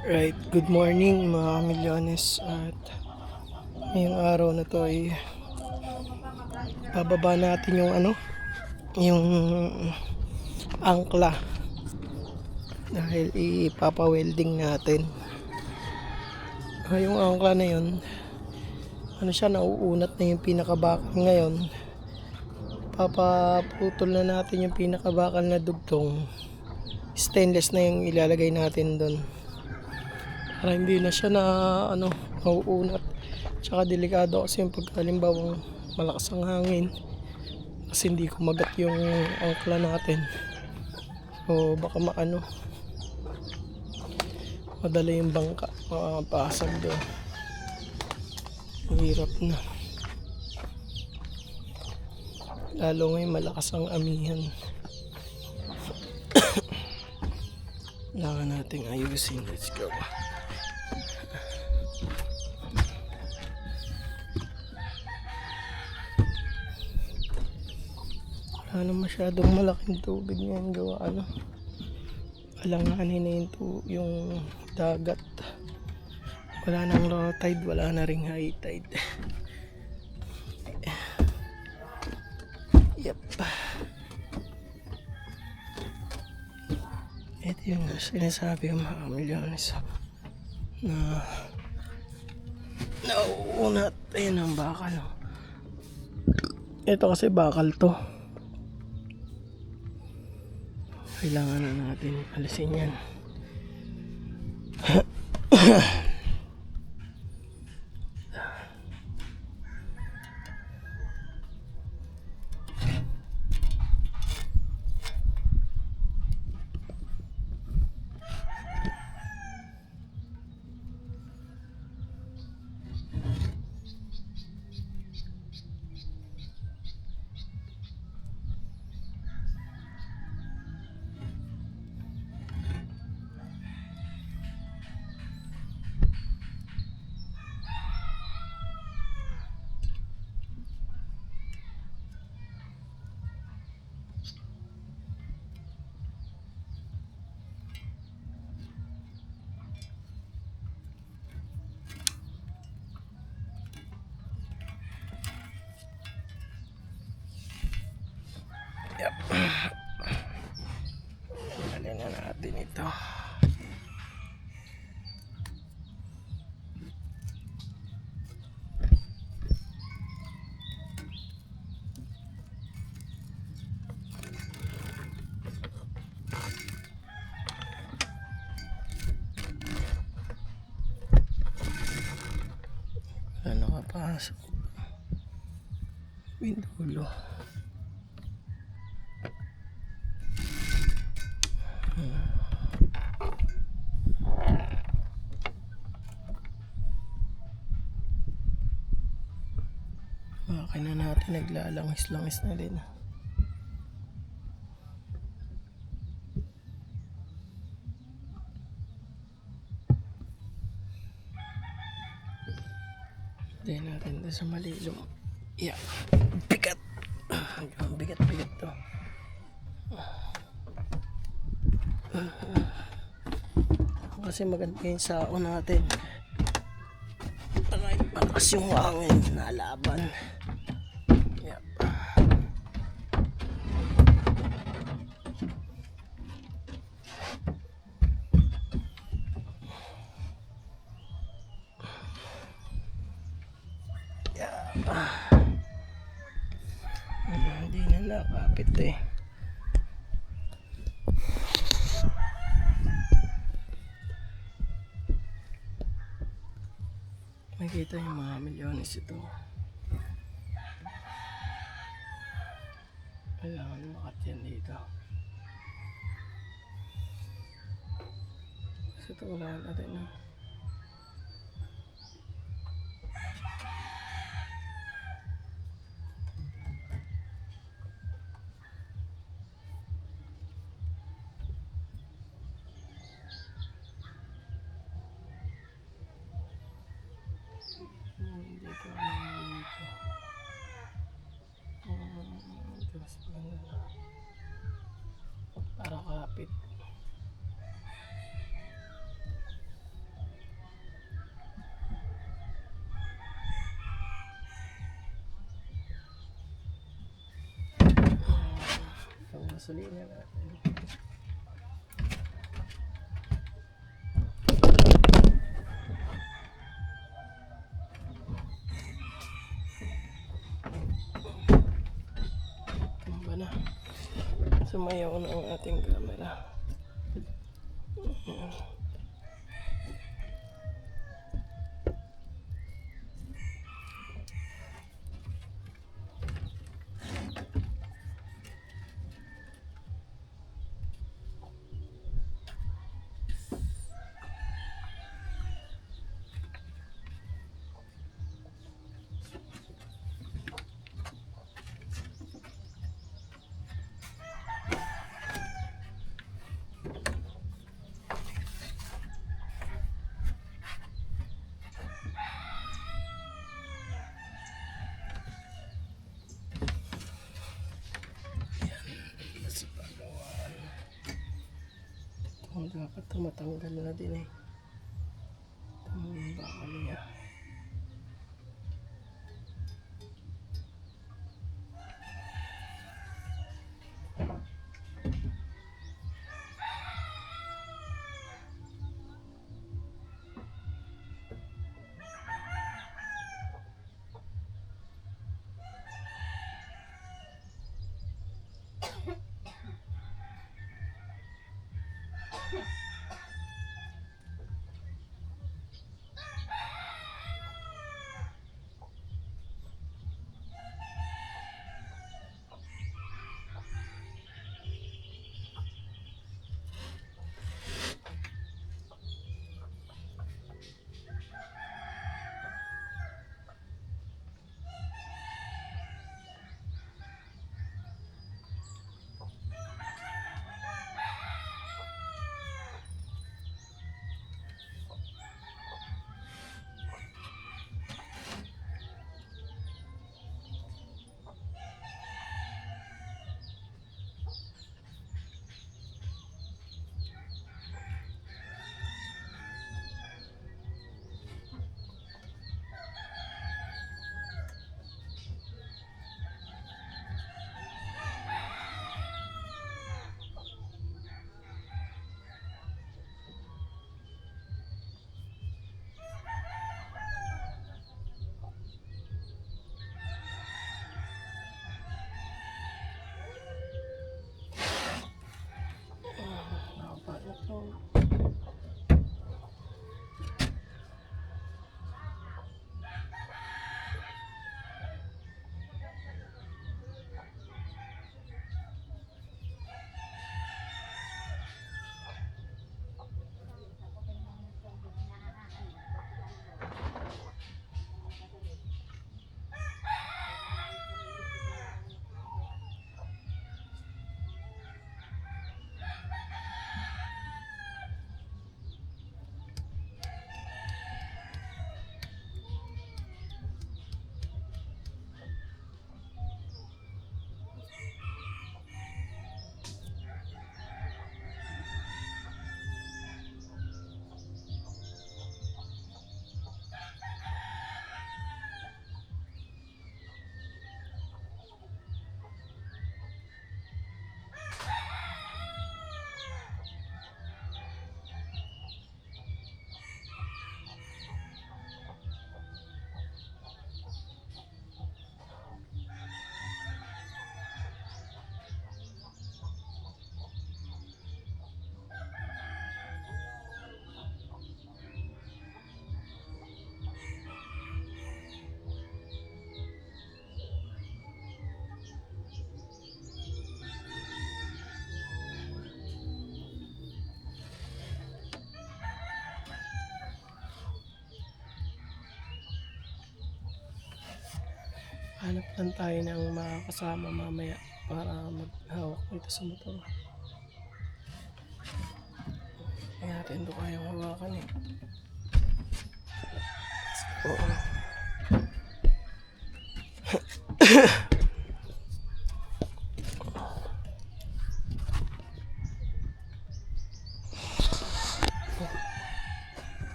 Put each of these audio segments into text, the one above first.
Right, good morning mga milyones at ngayong araw na to ay bababa natin yung yung angkla dahil ipapa-welding natin. Yung angkla na yun, siya, nauunat na yung pinakabakal ngayon. Papaputol na natin yung pinakabakal na dugtong. Stainless na yung ilalagay natin doon. Para hindi na siya na nauunat. Tsaka delikado kasi yung pagkalimbawang malakas ang hangin kasi hindi kumagat yung angkla natin, so baka madala yung bangka, makapasag doon, hirap na, lalo ngayon malakas ang amihan. Kailangan nating ayusin. Let's go. Wala na masyadong malaking tubig ngayon, gawa alanganin na yung dagat. Wala nang low tide, wala na ring high tide. Yep. Ito yung sinasabi ng mga milyones na nauunat. Ayun ang bakal. Ito kasi bakal to. Kailangan na natin alisin yan. Yep. Alin na natin ito. Nakapasok Windulo. Makina natin naglalangis-langis na din. Hindi natin ito sa malilom. Yeah. Bigat. Bigat to. Kasi maganda yung sao natin. Malakas yung hangin na laban. Yep. Hindi na nakapit eh. Makikita yung mga milyones ito. Kailangan makat yan dito. Kasi ito wala natin na. Para kapit. gasolina natin. Tumba na. Sumayaw na ang ating camera. Dapat matanggal na din eh. Itong bakal niya. Hanap lang tayo ng makakasama mamaya para maghawak dito sa motor. Hindi natin ito kayang hawakan eh. Oo.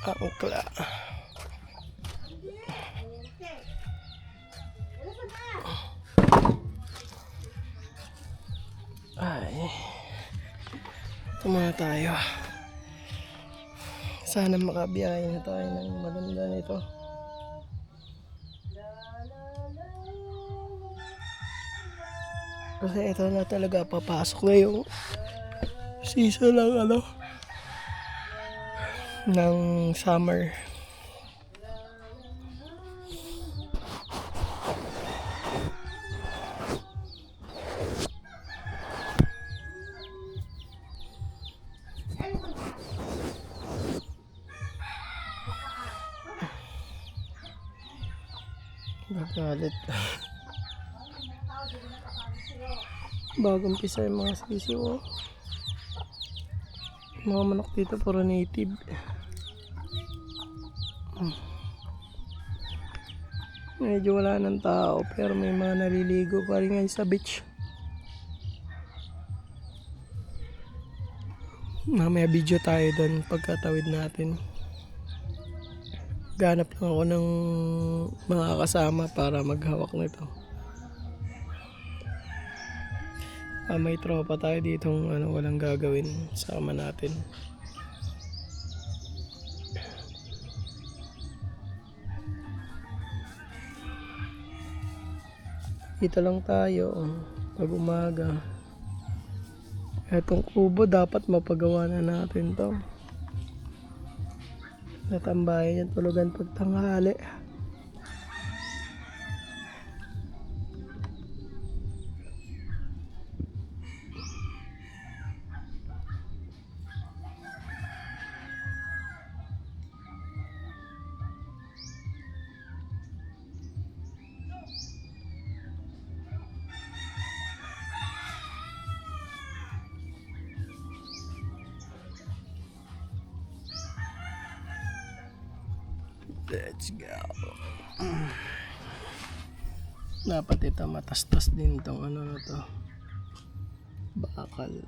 Angkla. Ay. Tumama tayo. Sana makabiyahe na tayo ng maganda nito. Kasi ito na talaga, papasok na yung season ng ng summer. Nagalit. Bagong pisa yung mga sisiw. Mga manok dito puro native. Medyo wala ng tao pero may mga naliligo pa rin ngayon sa beach. Mamaya video tayo doon pagkatawid natin. Ganap lang ako ng mga kasama para maghawak nito. May tropa tayo ditong walang gagawin, sama natin. Dito lang tayo pag umaga. Etong kubo dapat mapagawa na natin to. Natambayan yung tulugan pag tanghali. Let's go. Dapat ito matastas din tong na to. Bakal.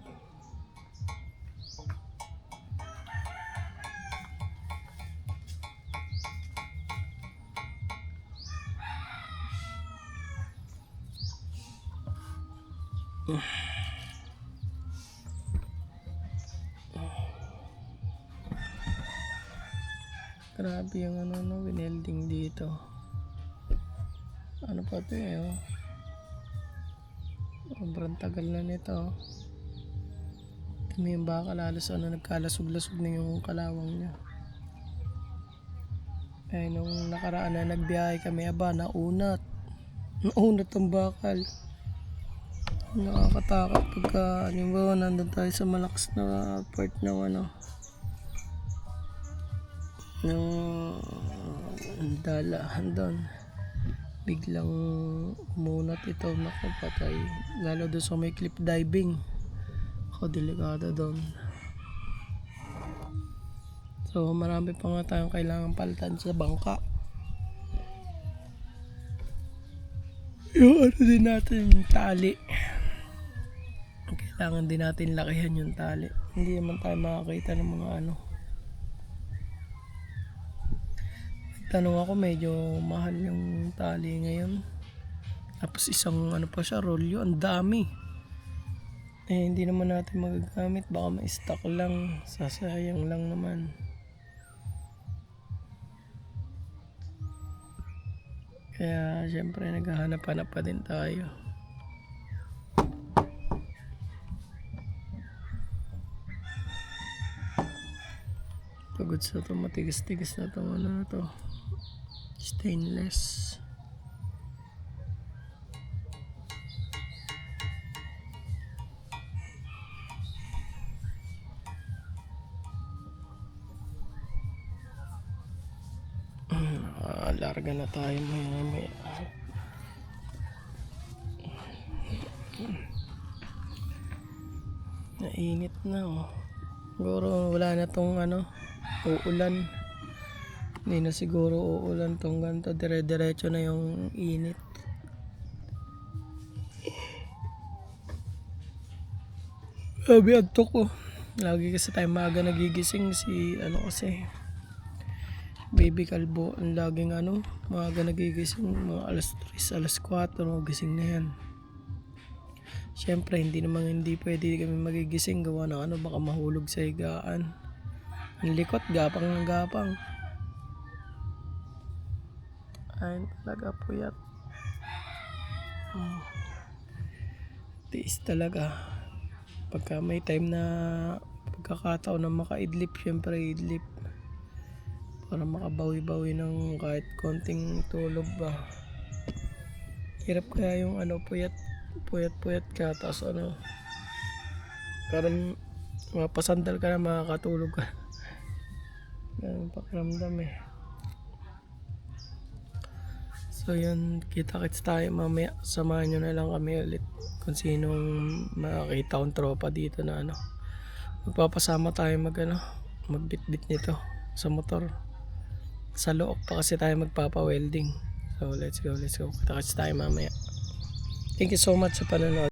Grabe yung winelding dito. Ano pa ito sobrang tagal na nito. Kami yung baka lalos nagkalasog-lasog na yung kalawang niya. Eh nung nakaraan na nagbiyahe kami, naunat ang bakal. Nakakatakot pagka nandun tayo sa malakas na part ng ng dalahan doon, biglang umunat ito, nakapatay, lalo doon sa may cliff diving. Ako delikado doon. So marami pa nga tayong kailangan palitan sa bangka. Yung din natin yung tali, kailangan din natin lakihan yung tali. Hindi naman tayo makakita ng mga tanong ako, medyo mahal yung tali ngayon. Tapos isang pa siya, rolyo, ang dami. Hindi naman natin magagamit, baka ma-stock lang, sasayang lang naman. Kaya syempre naghahanap-hanap pa din tayo. Pagod sa ito, matigas-tigas na ito stainless. Larga na tayo may nainit na siguro wala na tong uulan. Hindi na siguro uulan tong ganito, dire-diretso na yung init. Sabi antok ko. Lagi kasi tayo maaga nagigising kasi Baby Kalbo, ang laging maaga nagigising, mga alas 3, alas 4, gising na yan. Siyempre, hindi pwede kami magigising, gawa ng baka mahulog sa higaan. Ang likot, gapang ng gapang. Ayun talaga, puyat. Tiis talaga. Pagka may time na pagkakataon na makaidlip, siyempre idlip. Para makabawi-bawi ng kahit konting tulog ba. Hirap kaya yung puyat ka, tapos parang mapasandal ka na, makakatulog ka. Ganun pakiramdam eh. So yun, kita-kits tayo mamaya. Samahan nyo na lang kami ulit kung sinong makakita kong tropa dito na magpapasama tayo magbitbit nito sa motor. Sa loob pa kasi tayo magpapa-welding. So let's go. Kita-kits tayo mamaya. Thank you so much sa panonood.